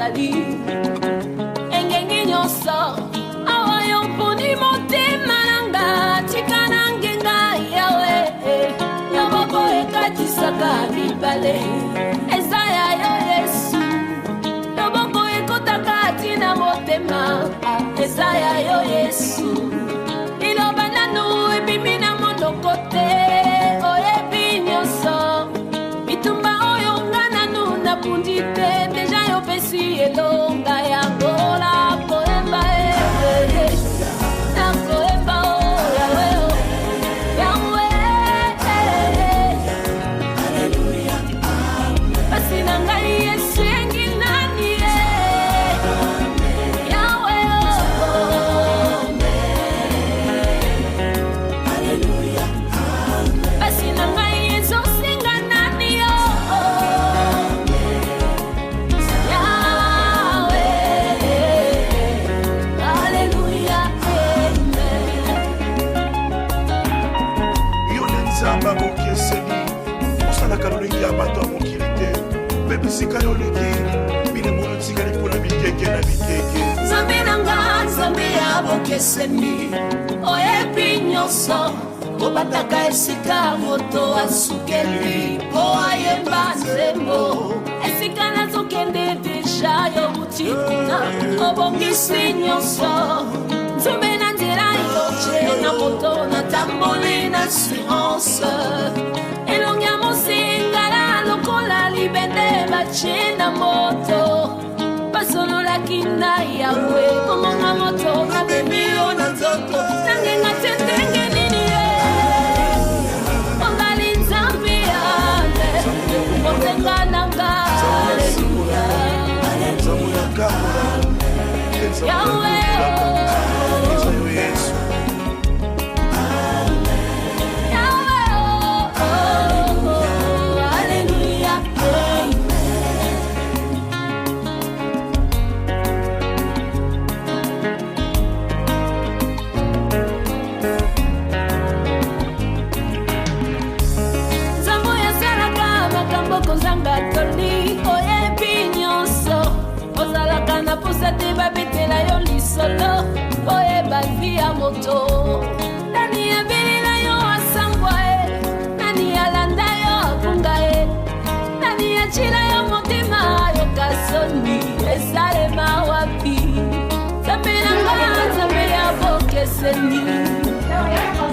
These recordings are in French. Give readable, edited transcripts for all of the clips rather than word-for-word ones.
ozali engenge nyonso awa yo mponi motema nanga tika na ngenga yawe loboko ekatisaka mibale eza ya yo Yesu loboko ekotaka tina motema eza ya yo Yesu iloba nanu ebimi na monoko te oyebi nyonso bitumba oyo nga nanu napundi te deja yopesi elonga yango nakoyemba nakoyemba yawe yawe Alleluia basi na ngai Yesu yengi nani yawe Alleluia basi na ngai Yesu singa nani yawe Alleluia Nzamba bokeseni osalaka lolenge ya bato ya mokili te mpe bisika yoleki bino mono tikali mpona bikeke na bikeke nzambe na nga nzambe ya bokeseni oyebi nyonso obataka esika moto asukeli mpo ayemba nzembo esika nazokende deja yobuti kuna obongisi nyonso nzambe na nzela yoce na moto natamboli na assurance elongi ya mosingala lokola libende batie na moto basololaki na yawe komonga moto nabebi yo na nzoto nangenga tetenge nini ye ongali nzambe yane otenga nanga Alleluia yawe kozanga toli oyebi nyonso ozalaka na posa te babetela yo lisolo oyeba vi ya moto nani abelela yo asangwa nani alanda yo akunga nani achila yo motema yoka soni esalema wapi nzambe na nga nzambe ya bokeseni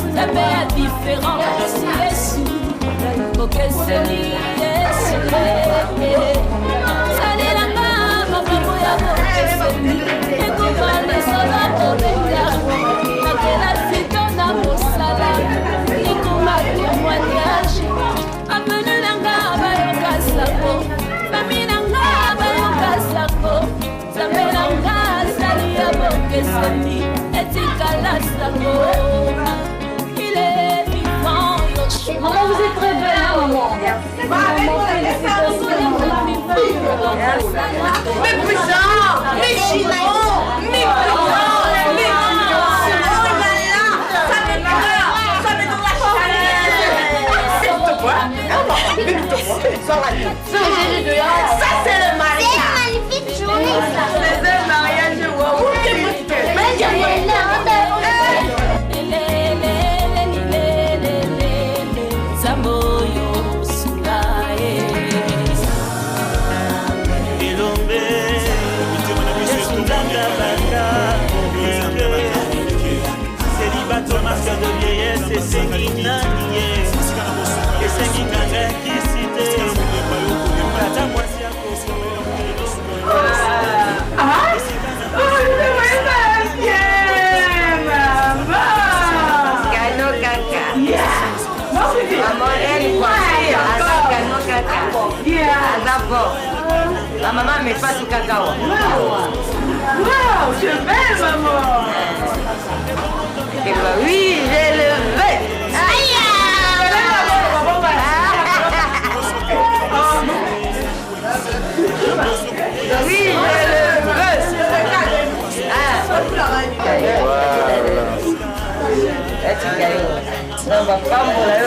nzambe ya différence Yesu bokeseni Yesu salelanga makambo ya bokeseni ekoba lisolo kobenga nakela sito na mosala ekoma témoignage abene nanga bayoka sako bami nanga bayoka sako nzambe nanga azali ya bokeseni etikala sako Maman, vous êtes très belle, hein, maman. Mais puissant, mais chinon, mais puissant, mais oh là là, ça me pleure, ça me donne la chaleur. Ça c'est le mariage. C'est une magnifique journée ça. C'est un mariage, waouh. Masque de vieillesse et c'est inanié et c'est inanié qui cité Tata moi si à cause Gano caca. Maman elle quoi? Gano caca. D'abord. La maman met pas du cacao. Wow, je vais maman. Oui, j'ai le vais. Aïe. Oui, je le veux. Non, ma femme, on l'a eu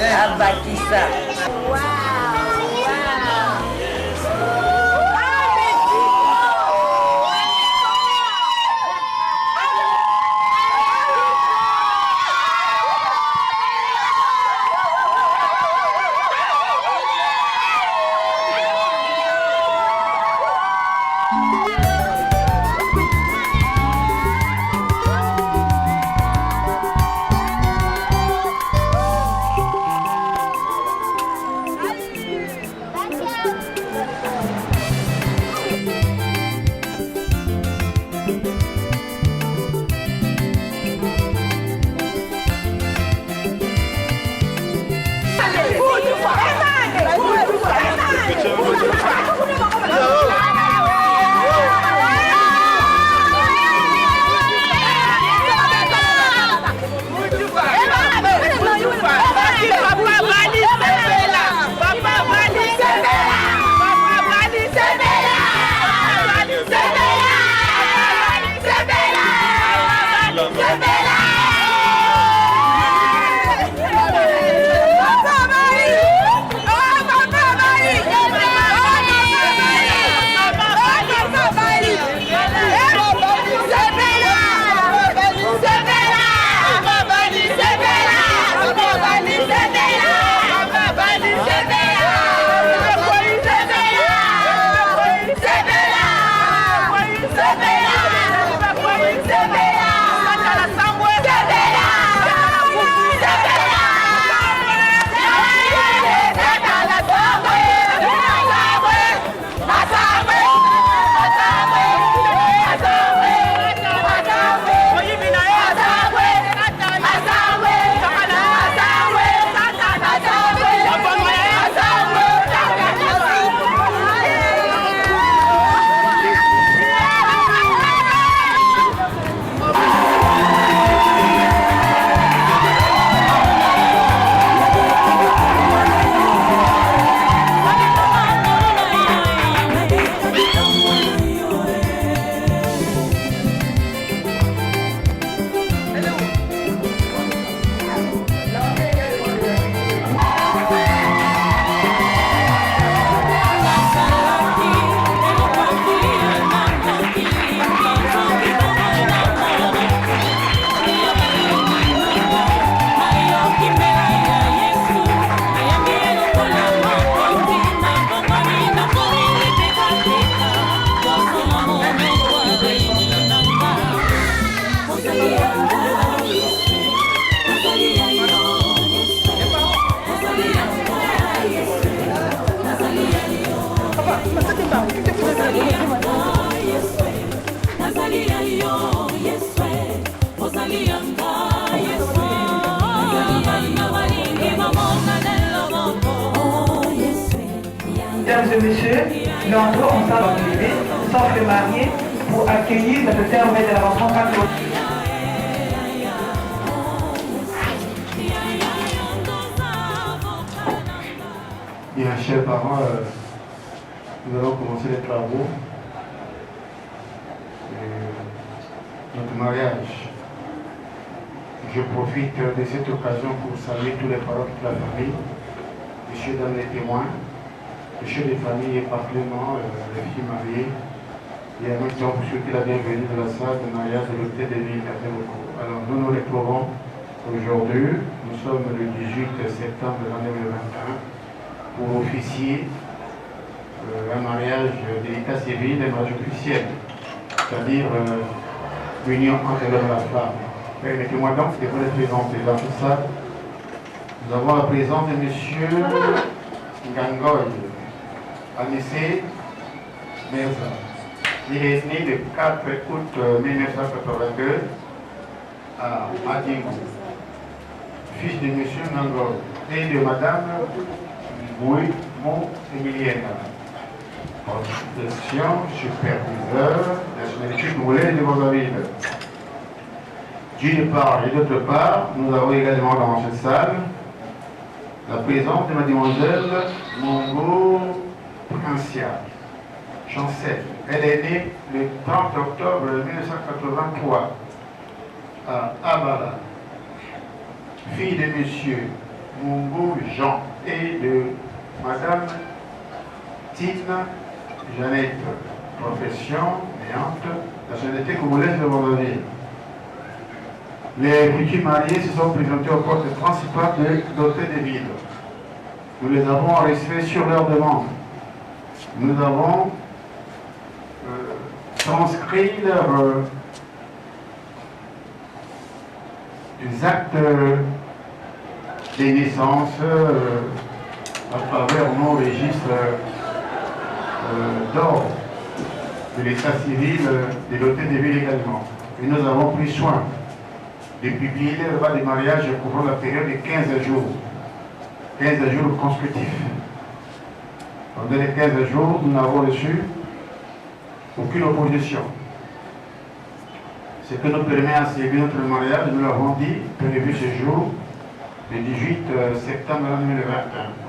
à Bakissa. Wow. Mesdames et messieurs, nous entrons en salle en privé, sauf les mariés, pour accueillir notre terme de la rencontre patriotique. Bien, chers parents, nous allons commencer les travaux de notre mariage. Je profite de cette occasion pour saluer tous les parents de la famille, messieurs, dames les témoins, les chefs de famille et particulièrement les filles mariées. Et en même temps pour souhaiter la bienvenue de la salle de mariage de l'hôtel de ville. Alors nous nous retrouvons aujourd'hui, nous sommes le 18 septembre de l'année 2021, pour officier un mariage d'état civil, un mariage officiel, c'est-à-dire l'union entre l'homme et la femme. Permettez-moi donc de vous les présenter dans tout ça. Nous avons la présence de M. Ngangoy, Anissé Merza. Il est né le 4 août 1982 à Madingo, fils de M. Ngangoy et de Mme Mouy Emilienne. Protection, superviseur, nationalité congolaise de Brazzaville. D'une part et d'autre part, nous avons également dans cette salle la présence de mademoiselle Mongo Princia Chancel. Elle est née le 30 octobre 1983 à Abala, fille de monsieur Mongo Jean et de madame Tina Jeannette, profession néante, nationalité congolaise de Brazzaville. Les futurs mariés se sont présentés aux portes principales de l'hôtel de ville. Nous les avons enregistrés sur leur demande. Nous avons transcrit les actes des naissances à travers nos registres d'ordre de l'état civil de l'hôtel de ville également. Et nous avons pris soin de publier les repas de mariage couvrant la période de 15 jours. 15 jours consécutifs. Pendant les 15 jours, nous n'avons reçu aucune opposition. Ce que nous permet à célébrer notre mariage, nous l'avons dit, prévu ce jour, le 18 septembre 2021.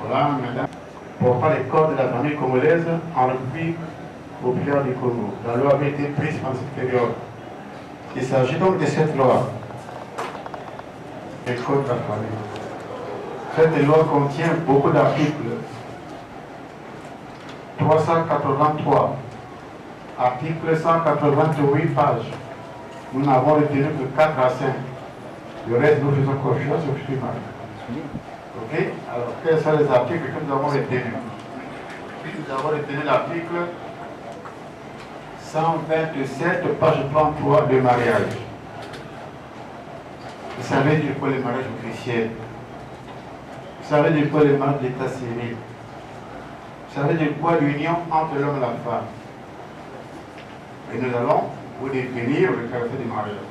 Voilà, mesdames, portant les corps de la famille congolaise en République populaire du Congo. La loi avait été prise pendant cette période. Il s'agit donc de cette loi. Le code de la famille. Cette loi contient beaucoup d'articles. 383, article 188 pages. Nous n'avons retenu que 4 à 5. Le reste, nous faisons confiance au futur mari. Ok? Alors, quels sont les articles que nous avons retenus? Nous avons retenu l'article 127, page 33 de mariage. Vous savez du quoi le mariage officiel? Vous savez du quoi le mariage d'état civil? Vous savez de quoi l'union entre l'homme et la femme? Et nous allons vous définir le caractère du mariage.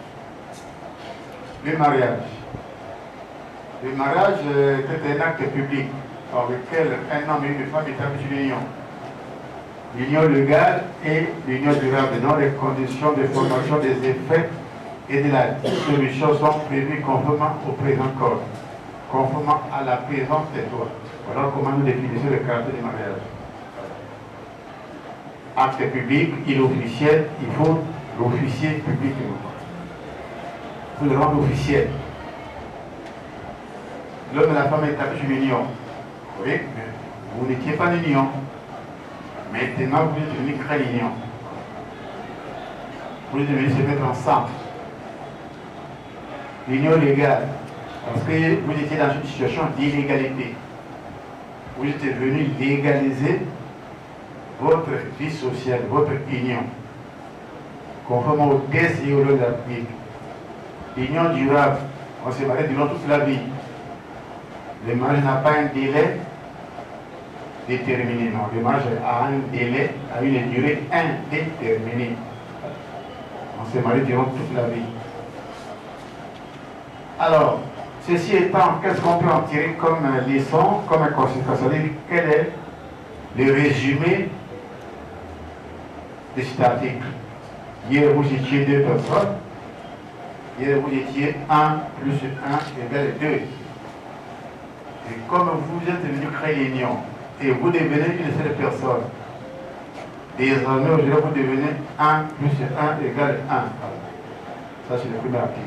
Le mariage. Le mariage est un acte public par lequel un homme et une femme établissent une union. L'union légale et l'union durable dans les conditions de formation des effets et de la dissolution sont prévues conformément au présent code, conformément à la présente loi. Voilà comment nous définissons le caractère du mariage. Acte public, il est officiel, il faut l'officier public. Il faut le rendre officiel. L'homme et la femme établissent une union. Oui, mais vous n'étiez pas une union. Maintenant, vous êtes venus créer l'union. Vous êtes venus se mettre ensemble. L'union légale, parce que vous étiez dans une situation d'illégalité. Vous êtes venus légaliser votre vie sociale, votre union, conformément au texte et au loi de la République. L'union durable, on s'est marié durant toute la vie. Le mariage n'a pas un délai déterminé, non. Le mariage a un délai, a une durée indéterminée. On s'est marié durant toute la vie. Alors, ceci étant, qu'est-ce qu'on peut en tirer comme leçon, comme conséquence? C'est-à-dire, quelle est le résumé de cet article. Hier, vous étiez 2 personnes. Hier, vous étiez 1 plus 1 égale 2. Et comme vous êtes venus créer l'union, et vous devenez une seule personne, désormais, aujourd'hui, vous devenez 1 plus 1 égale 1. Ça, c'est le premier article.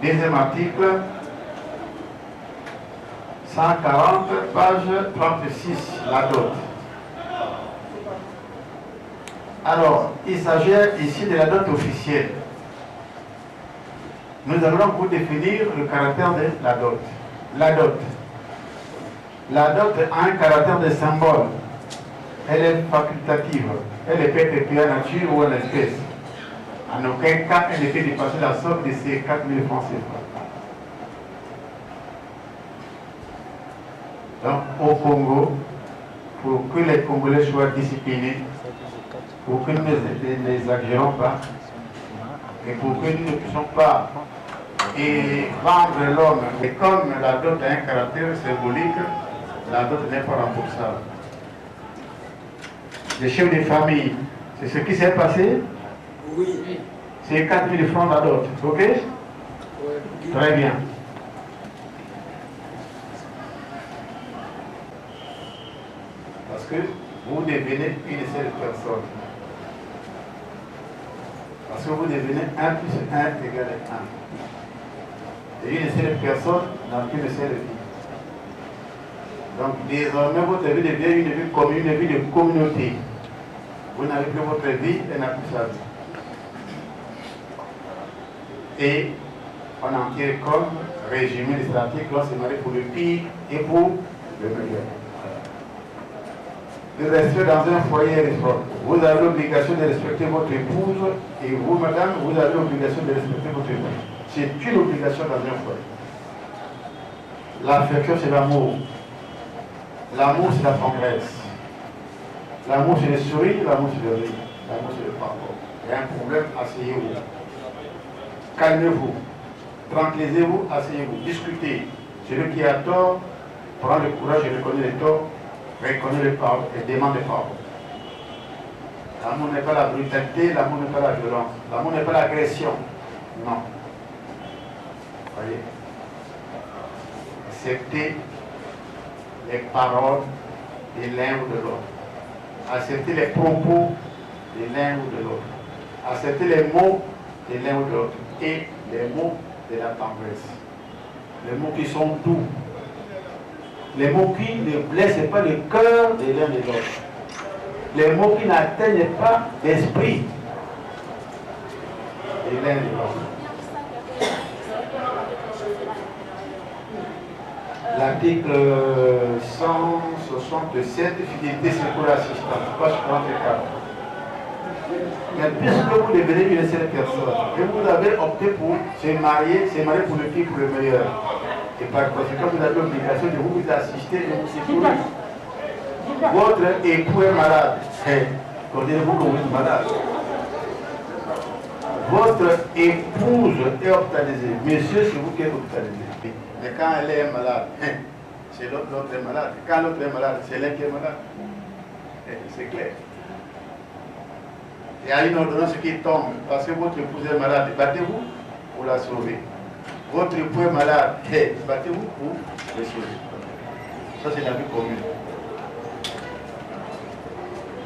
Deuxième article, 140, page 36, la dot. Alors, il s'agit ici de la dot officielle. Nous allons vous définir le caractère de la dot. La dot. La dot a un caractère de symbole. Elle est facultative. Elle peut être payée en nature ou en espèce. En aucun cas, elle ne peut dépasser la somme de ces 4 000 francs CFA. Donc, au Congo, pour que les Congolais soient disciplinés, pour que nous ne les exagérons pas, et pour que nous ne puissions pas vendre l'homme. Et comme la dot a un caractère symbolique, la dot n'est pas remboursable. Les chefs de famille, c'est ce qui s'est passé? Oui. C'est 4 000 francs la dot, ok? Oui. Très bien. Parce que vous devenez une seule personne. Parce que vous devenez 1 plus 1 égale 1. Et une seule personne n'a qu'une seule vie. Donc désormais votre vie devient une vie commune, une vie de communauté. Vous n'avez plus votre vie, elle n'a plus sa vie. Et on en tire comme résumé de cet article, on s'est marié pour le pire et pour le meilleur. Le respect dans un foyer est réciproque. Vous avez l'obligation de respecter votre épouse et vous, madame, vous avez l'obligation de respecter votre épouse. C'est une obligation dans un foyer. L'affection, c'est l'amour. L'amour, c'est la tendresse. L'amour, c'est le sourire, l'amour, c'est le rire. L'amour, c'est le pardon. Il y a un problème, asseyez-vous. Calmez-vous. Tranquillisez-vous, asseyez-vous. Discutez. Celui qui a tort, prend le courage et reconnaît les torts, reconnaît le pardon et demande le pardon. L'amour n'est pas la brutalité, l'amour n'est pas la violence. L'amour n'est pas l'agression. Non. Voyez. Acceptez les paroles de l'un ou de l'autre. Acceptez les propos de l'un ou de l'autre. Acceptez les mots de l'un ou de l'autre. Et les mots de la tendresse. Les mots qui sont doux. Les mots qui ne blessent pas le cœur de l'un et de l'autre. Les mots qui n'atteignent pas l'esprit de l'un et de l'autre. L'article 167, fidélité secours assistance, page 34. Mais puisque vous devenez une seule personne, et vous avez opté pour se marier pour le pire, pour le meilleur, et par conséquent, vous avez l'obligation de vous assister et de vous secourir. Votre époux est malade. Considérez-vous que vous êtes malade. Votre épouse est hospitalisée. Monsieur, c'est vous qui êtes hospitalisé. Mais quand elle est malade, c'est l'autre qui est malade. Quand l'autre est malade, c'est l'un qui est malade. C'est clair. Il y a une ordonnance qui tombe parce que votre épouse est malade. Battez-vous pour la sauver. Votre époux est malade. Battez-vous pour le sauver. Ça, c'est la vie commune.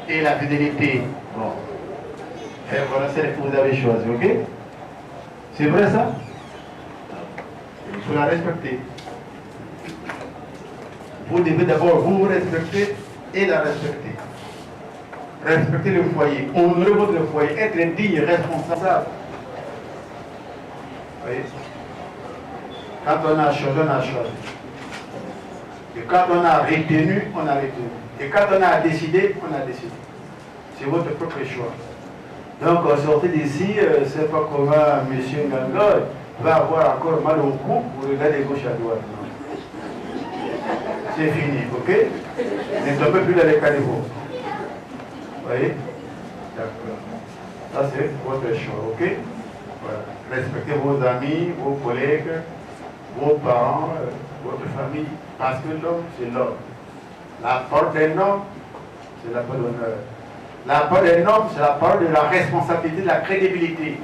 Et la fidélité. Bon. Et voilà celle que vous avez choisie, ok? C'est vrai ça? Il faut la respecter. Vous devez d'abord vous respecter et la respecter. Respectez le foyer, honorez votre foyer, être digne, responsable. Vous voyez? Quand on a choisi, on a choisi. Et quand on a retenu, on a retenu. Et quand on a décidé, on a décidé. C'est votre propre choix. Donc, sortez d'ici, c'est pas comment M. Nganga va avoir encore mal au cou pour regarder gauche à droite. C'est fini, ok? Ne tombez plus dans les caniveaux. Vous voyez? D'accord. Ça, c'est votre choix, ok? Voilà. Respectez vos amis, vos collègues, vos parents, votre famille, parce que l'homme, c'est l'homme. La force d'un homme c'est la parole d'honneur. La parole d'un homme, c'est la parole de la responsabilité, de la crédibilité.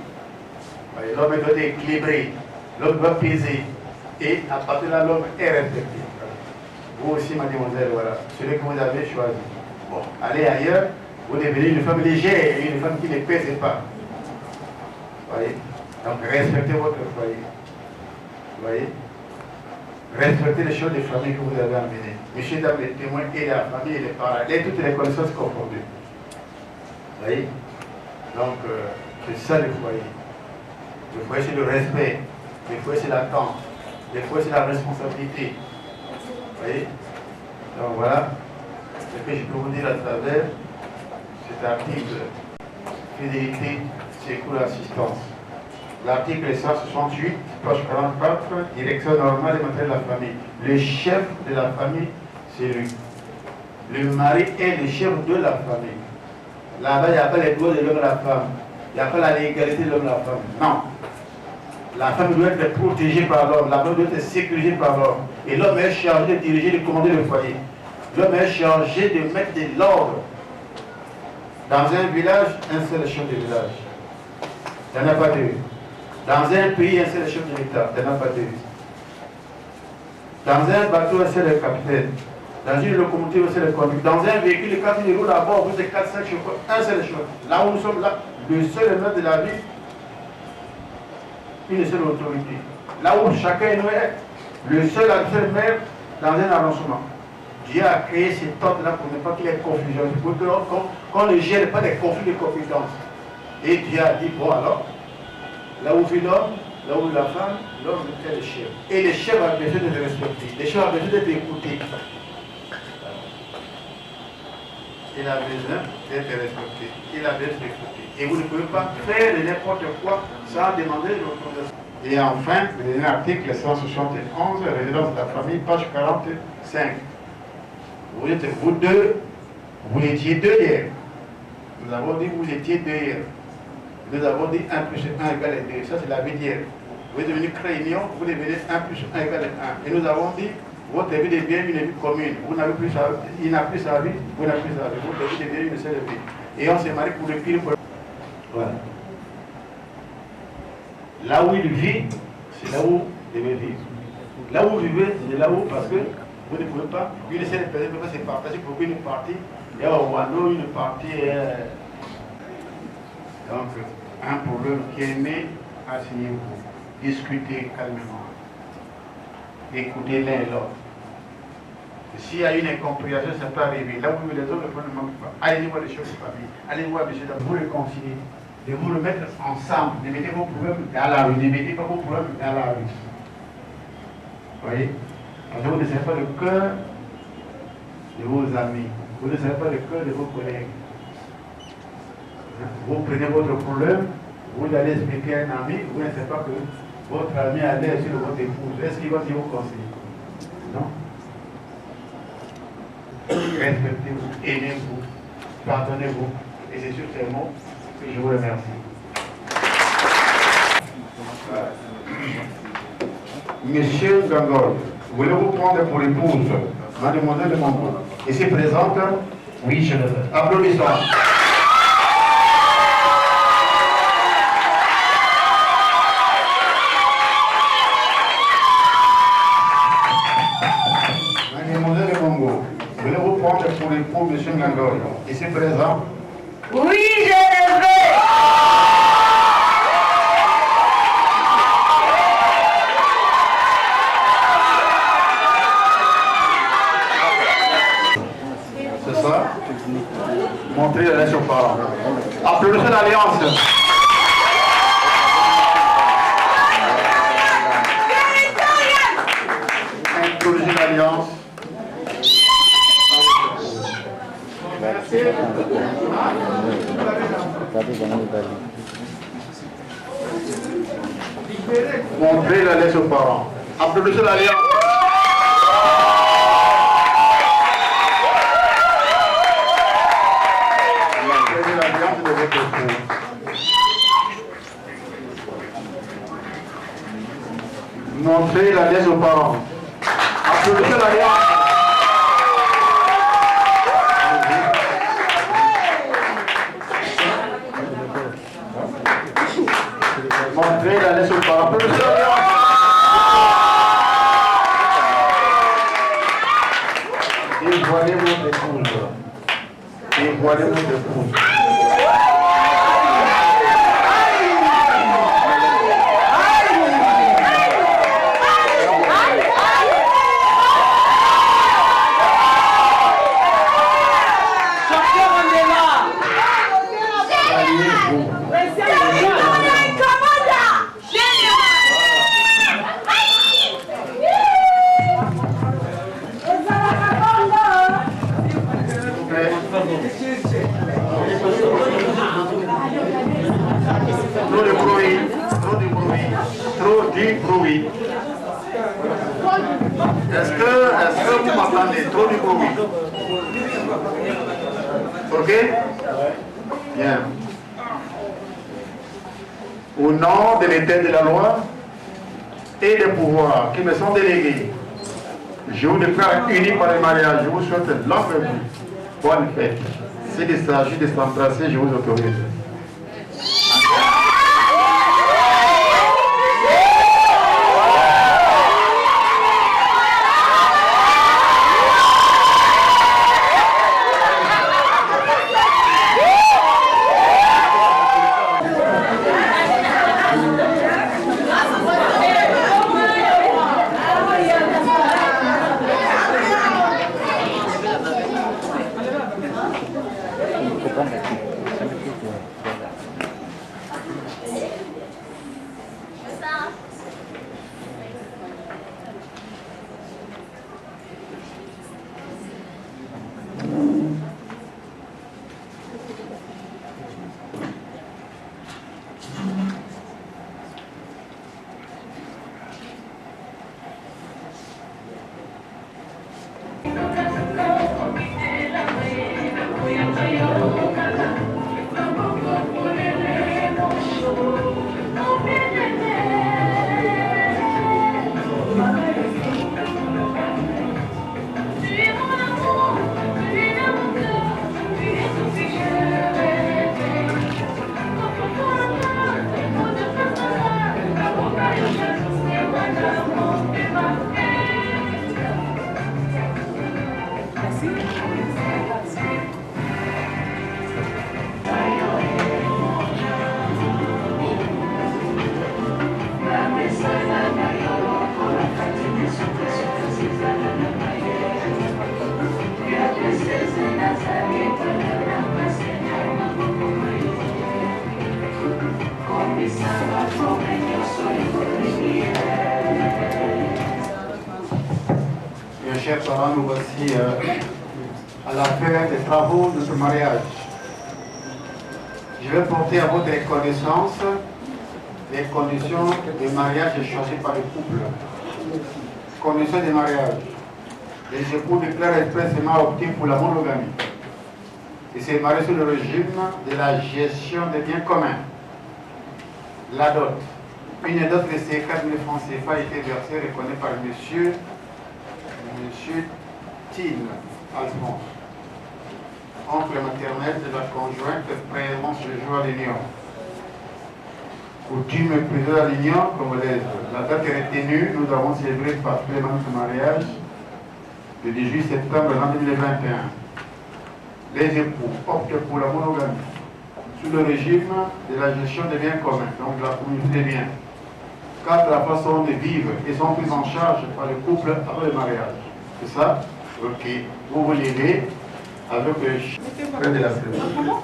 L'homme doit être équilibré, l'homme doit peser. Et à partir de là, l'homme est respecté. Vous aussi, mademoiselle, voilà, celui que vous avez choisi. Bon, allez ailleurs, vous devenez une femme légère et une femme qui ne pèse pas. Vous voyez? Donc, respectez votre foyer. Vous voyez? Respectez les choses des familles que vous avez amenées. Messieurs, dames, les témoins et la famille et les parents, et toutes les connaissances confondues. Vous voyez? Donc, c'est ça le foyer. Le foyer, c'est le respect. Le foyer, c'est l'attente. Le foyer, c'est la responsabilité. Vous voyez? Donc, voilà ce que je peux vous dire à travers cet article. Fidélité, secours, assistance. L'article 168, page 44, direction normale et matérielle de la famille. Le chef de la famille, c'est lui. Le mari est le chef de la famille. Là-bas, il n'y a pas les droits de l'homme et de la femme. Il n'y a pas la légalité de l'homme et de la femme. Non. La femme doit être protégée par l'homme. La femme doit être sécurisée par l'homme. Et l'homme est chargé de diriger, de commander le foyer. L'homme est chargé de mettre de l'ordre. Dans un village, un seul chef de village. Il n'y en a pas deux. Dans un pays, un seul chef de l'État. Il n'y en a pas deux. Dans un bateau, un seul capitaine. Dans une locomotive, un seul conducteur. Dans un véhicule, quand il roule à bord, vous êtes 4-5 chauffeurs, un seul chauffeur. Là où nous sommes là, le seul maître de la ville, une seule autorité. Là où chacun est le seul maire dans un arrondissement. Dieu a créé cet ordre-là pour ne pas qu'il y ait confusion, pour qu'on ne gère pas des conflits de compétences. Et Dieu a dit, bon alors, là où vit l'homme, là où vit la femme, l'homme est le chef. Et le chef a besoin d'être respecté, le chef a besoin d'être écouté. Il a besoin d'être respecté, il a besoin d'être écouté. Et vous ne pouvez pas faire n'importe quoi sans demander l'autorisation. Et enfin, le dernier article 171, résidence de la famille, page 45. Vous êtes vous deux, vous étiez deux hier. Nous avons dit vous étiez deux hier. Nous avons dit 1 plus 1 égale 2. Ça, c'est la vie d'hier. Vous êtes devenu réunion, vous devenez 1 plus 1 égale 1. Et nous avons dit votre vie devient une vie commune. Vous n'avez plus sa vie, il n'a plus sa vie, vous n'avez plus sa vie. Votre vie devient une seule vie. Et on s'est marié pour le pire. Voilà. Là où il vit, c'est là où vous devez vivre. Là où vous vivez, c'est là où, parce que vous ne pouvez pas, une seule personne ne peut pas se partager pour une partie, et au Wano, une partie. Donc, un problème qui est né, asseyez-vous, discutez calmement, écoutez l'un et l'autre. S'il y a une incompréhension, ça peut arriver. Là où les autres ne manquent pas, allez voir les choses de famille, allez voir monsieur, vous réconcilier, de vous remettre ensemble, ne mettez vos problèmes dans la rue, ne mettez pas vos problèmes dans la rue. Vous voyez? Parce que vous ne savez pas le cœur de vos amis, vous ne savez pas le cœur de vos collègues. Vous prenez votre problème, vous allez expliquer à un ami, vous ne savez pas que votre ami a l'air sur votre épouse. Est-ce qu'il va dire vos conseils? Non. Respectez-vous, aimez-vous, pardonnez-vous. Et c'est sur ces mots que je vous remercie. Monsieur Gangol, voulez-vous prendre pour épouse Mademoiselle de Mongo? Ici présente? Oui, je le veux. Applaudissons. Mademoiselle de Mongo, voulez-vous prendre pour époux Monsieur Gangol? Ici présent? Oui, je le veux. C'est ça? Montrez la nation aux parents. Applaudissez l'alliance. Introduisez l'alliance. Montrez la laisse aux parents. Applaudissez l'alliance. Montrez l'alliance de votre époux. Montrez la laisse aux parents. Applaudissez l'alliance. épouse. Et voilà mon épouse. Trop du bruit. Est-ce que vous m'entendez? Trop du bruit. Ok? Bien. Au nom de l'éternel de la loi et des pouvoirs qui me sont délégués, je vous déclare unis par le mariage. Je vous souhaite longue vie. Bonne fête. S'il s'agit de s'embrasser, je vous autorise. Chers parents, nous voici à la fin des travaux de ce mariage. Je vais porter à votre connaissance les conditions de mariage choisies par le couple. Conditions de mariage. Les époux déclarent expressément opter pour la monogamie. Ils se marient sous le régime de la gestion des biens communs. La dot. Une dot de ces 4 000 francs CFA a été versée, reconnue par monsieur Tine Alphonse, oncle maternel de la conjointe présente ce jour à l'Union. Coutume présente à l'Union congolaise. La date est retenue, nous avons célébré particulièrement ce mariage le 18 septembre 2021. Les époux optent pour la monogamie sous le régime de la gestion des biens communs, donc la communauté des biens. 4 la façon de vivre et sont prises en charge par le couple après le mariage. C'est ça? Ok. Vous vous levez avec le chef de la cérémonie.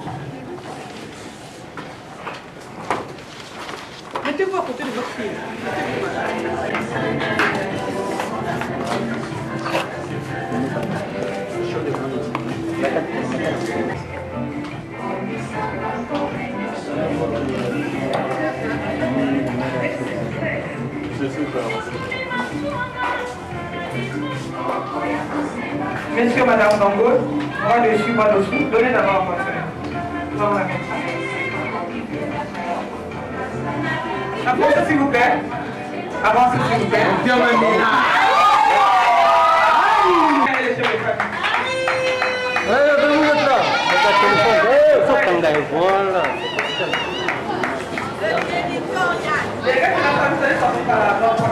Mettez-vous à côté de votre fille. Messieurs, madame Dango, moi dessus, moi dessous, donnez d'abord à votre frère. Nous allons la mettre ça. Avancez s'il vous plaît. Avancez s'il vous plaît. Les gars, vous allez sortir par la porte.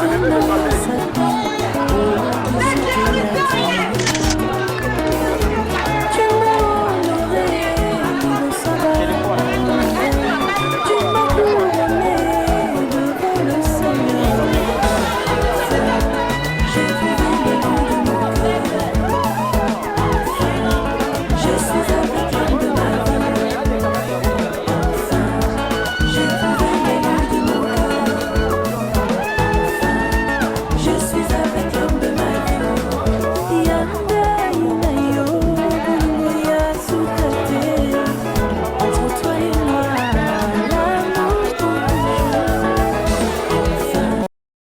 Alléluia.